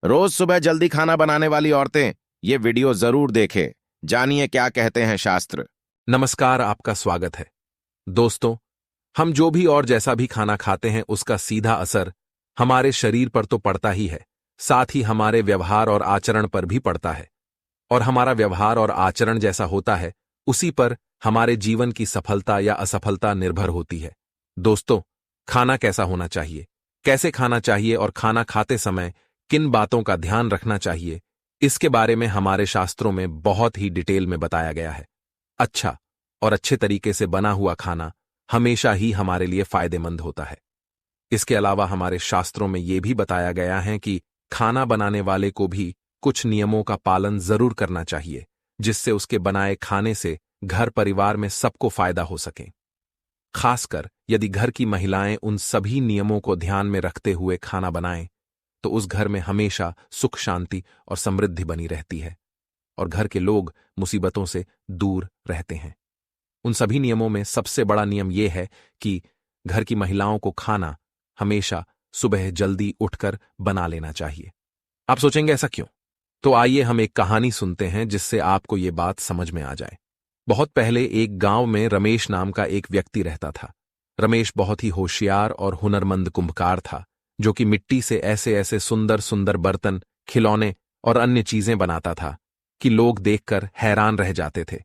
रोज सुबह जल्दी खाना बनाने वाली औरतें ये वीडियो जरूर देखें। जानिए क्या कहते हैं शास्त्र। नमस्कार, आपका स्वागत है। दोस्तों, हम जो भी और जैसा भी खाना खाते हैं उसका सीधा असर हमारे शरीर पर तो पड़ता ही है, साथ ही हमारे व्यवहार और आचरण पर भी पड़ता है। और हमारा व्यवहार और आचरण जैसा होता है, उसी पर हमारे जीवन की सफलता या असफलता निर्भर होती है। दोस्तों, खाना कैसा होना चाहिए, कैसे खाना चाहिए और खाना खाते समय किन बातों का ध्यान रखना चाहिए, इसके बारे में हमारे शास्त्रों में बहुत ही डिटेल में बताया गया है। अच्छा और अच्छे तरीके से बना हुआ खाना हमेशा ही हमारे लिए फायदेमंद होता है। इसके अलावा हमारे शास्त्रों में यह भी बताया गया है कि खाना बनाने वाले को भी कुछ नियमों का पालन जरूर करना चाहिए, जिससे उसके बनाए खाने से घर परिवार में सबको फायदा हो सके। खासकर यदि घर की महिलाएं उन सभी नियमों को ध्यान में रखते हुए खाना बनाएं, तो उस घर में हमेशा सुख शांति और समृद्धि बनी रहती है और घर के लोग मुसीबतों से दूर रहते हैं। उन सभी नियमों में सबसे बड़ा नियम यह है कि घर की महिलाओं को खाना हमेशा सुबह जल्दी उठकर बना लेना चाहिए। आप सोचेंगे ऐसा क्यों? तो आइए हम एक कहानी सुनते हैं जिससे आपको ये बात समझ में आ जाए। बहुत पहले एक गांव में रमेश नाम का एक व्यक्ति रहता था। रमेश बहुत ही होशियार और हुनरमंद कुंभकार था, जो कि मिट्टी से ऐसे ऐसे सुंदर सुंदर बर्तन, खिलौने और अन्य चीजें बनाता था कि लोग देखकर हैरान रह जाते थे।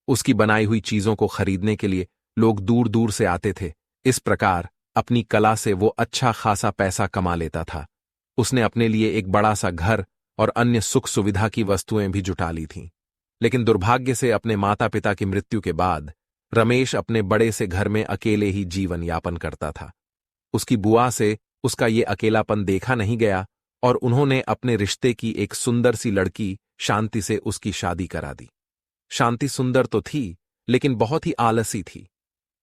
उसकी बनाई हुई चीजों को खरीदने के लिए लोग दूर दूर से आते थे। इस प्रकार अपनी कला से वो अच्छा खासा पैसा कमा लेता था। उसने अपने लिए एक बड़ा सा घर और अन्य सुख सुविधा की वस्तुएं भी जुटा ली थीं। लेकिन दुर्भाग्य से अपने माता पिता की मृत्यु के बाद रमेश अपने बड़े से घर में अकेले ही जीवन यापन करता था। उसकी बुआ से उसका ये अकेलापन देखा नहीं गया और उन्होंने अपने रिश्ते की एक सुंदर सी लड़की शांति से उसकी शादी करा दी। शांति सुंदर तो थी, लेकिन बहुत ही आलसी थी।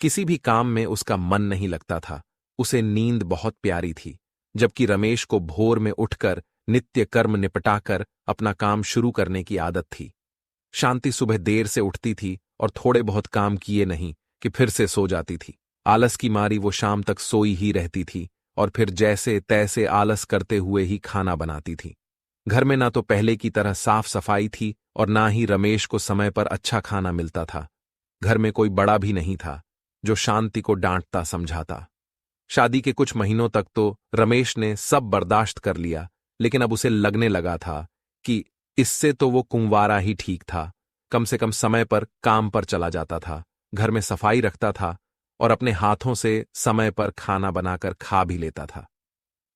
किसी भी काम में उसका मन नहीं लगता था। उसे नींद बहुत प्यारी थी, जबकि रमेश को भोर में उठकर नित्य कर्म निपटाकर अपना काम शुरू करने की आदत थी। शांति सुबह देर से उठती थी और थोड़े बहुत काम किए नहीं कि फिर से सो जाती थी। आलस की मारी वो शाम तक सोई ही रहती थी और फिर जैसे तैसे आलस करते हुए ही खाना बनाती थी। घर में ना तो पहले की तरह साफ सफाई थी और ना ही रमेश को समय पर अच्छा खाना मिलता था। घर में कोई बड़ा भी नहीं था जो शांति को डांटता समझाता। शादी के कुछ महीनों तक तो रमेश ने सब बर्दाश्त कर लिया, लेकिन अब उसे लगने लगा था कि इससे तो वो कुंवारा ही ठीक था। कम से कम समय पर काम पर चला जाता था, घर में सफाई रखता था और अपने हाथों से समय पर खाना बनाकर खा भी लेता था।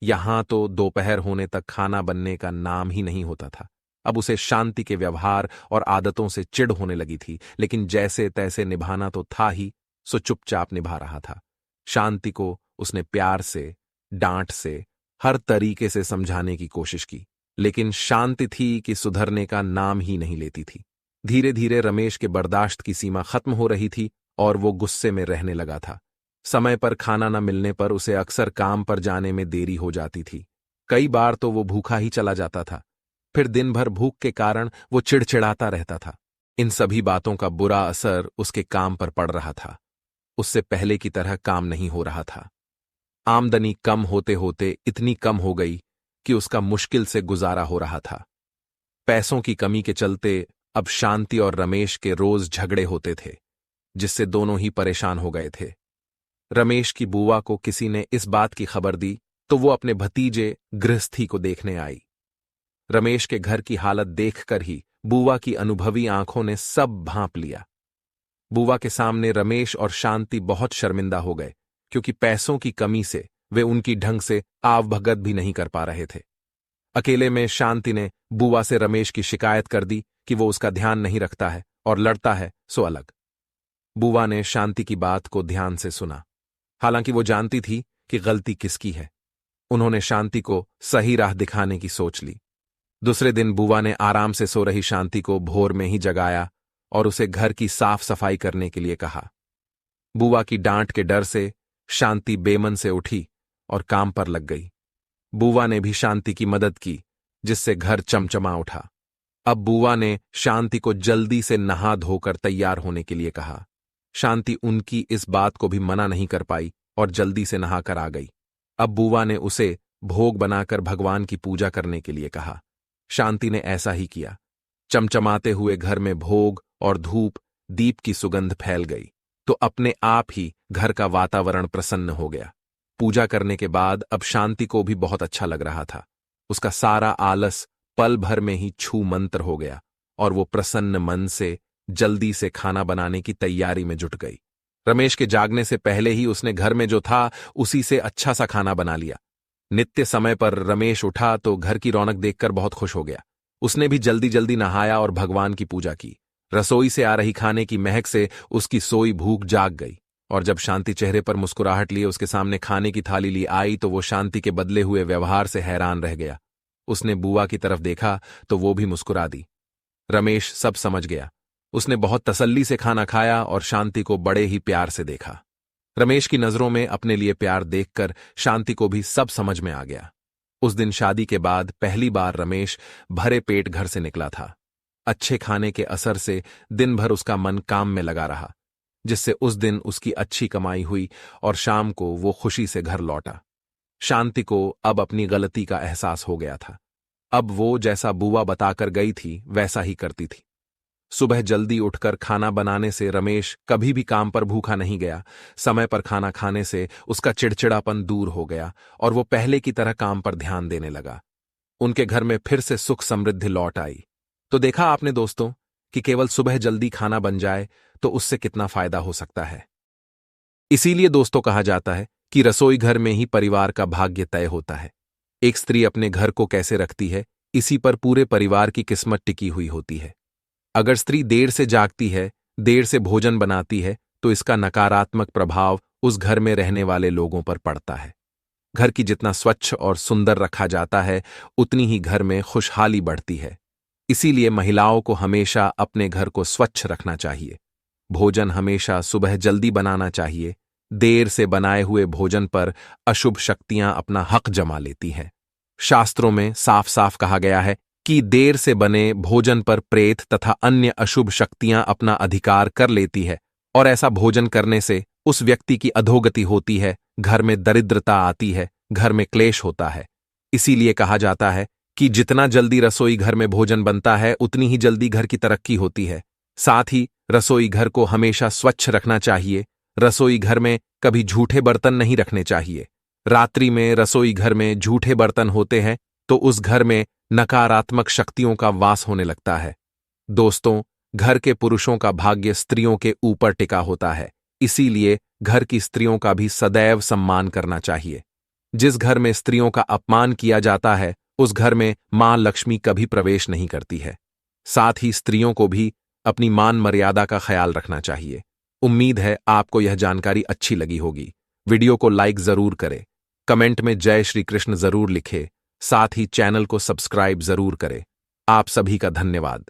यहां तो दोपहर होने तक खाना बनने का नाम ही नहीं होता था। अब उसे शांति के व्यवहार और आदतों से चिढ़ होने लगी थी, लेकिन जैसे तैसे निभाना तो था ही, सो चुपचाप निभा रहा था। शांति को उसने प्यार से, डांट से, हर तरीके से समझाने की कोशिश की, लेकिन शांति थी कि सुधरने का नाम ही नहीं लेती थी। धीरे धीरे रमेश के बर्दाश्त की सीमा खत्म हो रही थी और वो गुस्से में रहने लगा था। समय पर खाना न मिलने पर उसे अक्सर काम पर जाने में देरी हो जाती थी। कई बार तो वो भूखा ही चला जाता था। फिर दिन भर भूख के कारण वो चिड़चिड़ाता रहता था। इन सभी बातों का बुरा असर उसके काम पर पड़ रहा था। उससे पहले की तरह काम नहीं हो रहा था। आमदनी कम होते होते इतनी कम हो गई कि उसका मुश्किल से गुजारा हो रहा था। पैसों की कमी के चलते अब शांति और रमेश के रोज झगड़े होते थे, जिससे दोनों ही परेशान हो गए थे। रमेश की बुआ को किसी ने इस बात की खबर दी तो वो अपने भतीजे गृहस्थी को देखने आई। रमेश के घर की हालत देखकर ही बुआ की अनुभवी आंखों ने सब भांप लिया। बुआ के सामने रमेश और शांति बहुत शर्मिंदा हो गए, क्योंकि पैसों की कमी से वे उनकी ढंग से आवभगत भी नहीं कर पा रहे थे। अकेले में शांति ने बुआ से रमेश की शिकायत कर दी कि वो उसका ध्यान नहीं रखता है और लड़ता है सो अलग। बुआ ने शांति की बात को ध्यान से सुना, हालांकि वो जानती थी कि गलती किसकी है। उन्होंने शांति को सही राह दिखाने की सोच ली। दूसरे दिन बुआ ने आराम से सो रही शांति को भोर में ही जगाया और उसे घर की साफ सफाई करने के लिए कहा। बुआ की डांट के डर से शांति बेमन से उठी और काम पर लग गई। बुआ ने भी शांति की मदद की, जिससे घर चमचमा उठा। अब बुआ ने शांति को जल्दी से नहा धोकर तैयार होने के लिए कहा। शांति उनकी इस बात को भी मना नहीं कर पाई और जल्दी से नहाकर आ गई। अब बुआ ने उसे भोग बनाकर भगवान की पूजा करने के लिए कहा। शांति ने ऐसा ही किया। चमचमाते हुए घर में भोग और धूप दीप की सुगंध फैल गई तो अपने आप ही घर का वातावरण प्रसन्न हो गया। पूजा करने के बाद अब शांति को भी बहुत अच्छा लग रहा था। उसका सारा आलस पल भर में ही छू मंतर हो गया और वो प्रसन्न मन से जल्दी से खाना बनाने की तैयारी में जुट गई। रमेश के जागने से पहले ही उसने घर में जो था उसी से अच्छा सा खाना बना लिया। नित्य समय पर रमेश उठा तो घर की रौनक देखकर बहुत खुश हो गया। उसने भी जल्दी जल्दी नहाया और भगवान की पूजा की। रसोई से आ रही खाने की महक से उसकी सोई भूख जाग गई और जब शांति चेहरे पर मुस्कुराहट लिए उसके सामने खाने की थाली ली आई तो वो शांति के बदले हुए व्यवहार से हैरान रह गया। उसने बुआ की तरफ देखा तो वो भी मुस्कुरा दी। रमेश सब समझ गया। उसने बहुत तसल्ली से खाना खाया और शांति को बड़े ही प्यार से देखा। रमेश की नजरों में अपने लिए प्यार देखकर शांति को भी सब समझ में आ गया। उस दिन शादी के बाद पहली बार रमेश भरे पेट घर से निकला था। अच्छे खाने के असर से दिन भर उसका मन काम में लगा रहा, जिससे उस दिन उसकी अच्छी कमाई हुई और शाम को वो खुशी से घर लौटा। शांति को अब अपनी गलती का एहसास हो गया था। अब वो जैसा बुआ बताकर गई थी वैसा ही करती थी। सुबह जल्दी उठकर खाना बनाने से रमेश कभी भी काम पर भूखा नहीं गया। समय पर खाना खाने से उसका चिड़चिड़ापन दूर हो गया और वो पहले की तरह काम पर ध्यान देने लगा। उनके घर में फिर से सुख समृद्धि लौट आई। तो देखा आपने दोस्तों कि केवल सुबह जल्दी खाना बन जाए तो उससे कितना फायदा हो सकता है। इसीलिए दोस्तों कहा जाता है कि रसोई घर में ही परिवार का भाग्य तय होता है। एक स्त्री अपने घर को कैसे रखती है, इसी पर पूरे परिवार की किस्मत टिकी हुई होती है। अगर स्त्री देर से जागती है, देर से भोजन बनाती है, तो इसका नकारात्मक प्रभाव उस घर में रहने वाले लोगों पर पड़ता है। घर की जितना स्वच्छ और सुंदर रखा जाता है, उतनी ही घर में खुशहाली बढ़ती है। इसीलिए महिलाओं को हमेशा अपने घर को स्वच्छ रखना चाहिए। भोजन हमेशा सुबह जल्दी बनाना चाहिए। देर से बनाए हुए भोजन पर अशुभ शक्तियां अपना हक जमा लेती हैं। शास्त्रों में साफ साफ कहा गया है कि देर से बने भोजन पर प्रेत तथा अन्य अशुभ शक्तियां अपना अधिकार कर लेती है और ऐसा भोजन करने से उस व्यक्ति की अधोगति होती है, घर में दरिद्रता आती है, घर में क्लेश होता है। इसीलिए कहा जाता है कि जितना जल्दी रसोई घर में भोजन बनता है उतनी ही जल्दी घर की तरक्की होती है। साथ ही रसोई घर को हमेशा स्वच्छ रखना चाहिए। रसोई घर में कभी झूठे बर्तन नहीं रखने चाहिए। रात्रि में रसोई घर में झूठे बर्तन होते हैं तो उस घर में नकारात्मक शक्तियों का वास होने लगता है। दोस्तों, घर के पुरुषों का भाग्य स्त्रियों के ऊपर टिका होता है। इसीलिए घर की स्त्रियों का भी सदैव सम्मान करना चाहिए। जिस घर में स्त्रियों का अपमान किया जाता है उस घर में मां लक्ष्मी कभी प्रवेश नहीं करती है। साथ ही स्त्रियों को भी अपनी मान मर्यादा का ख्याल रखना चाहिए। उम्मीद है आपको यह जानकारी अच्छी लगी होगी। वीडियो को लाइक जरूर करें, कमेंट में जय श्री कृष्ण जरूर लिखें, साथ ही चैनल को सब्सक्राइब जरूर करें। आप सभी का धन्यवाद।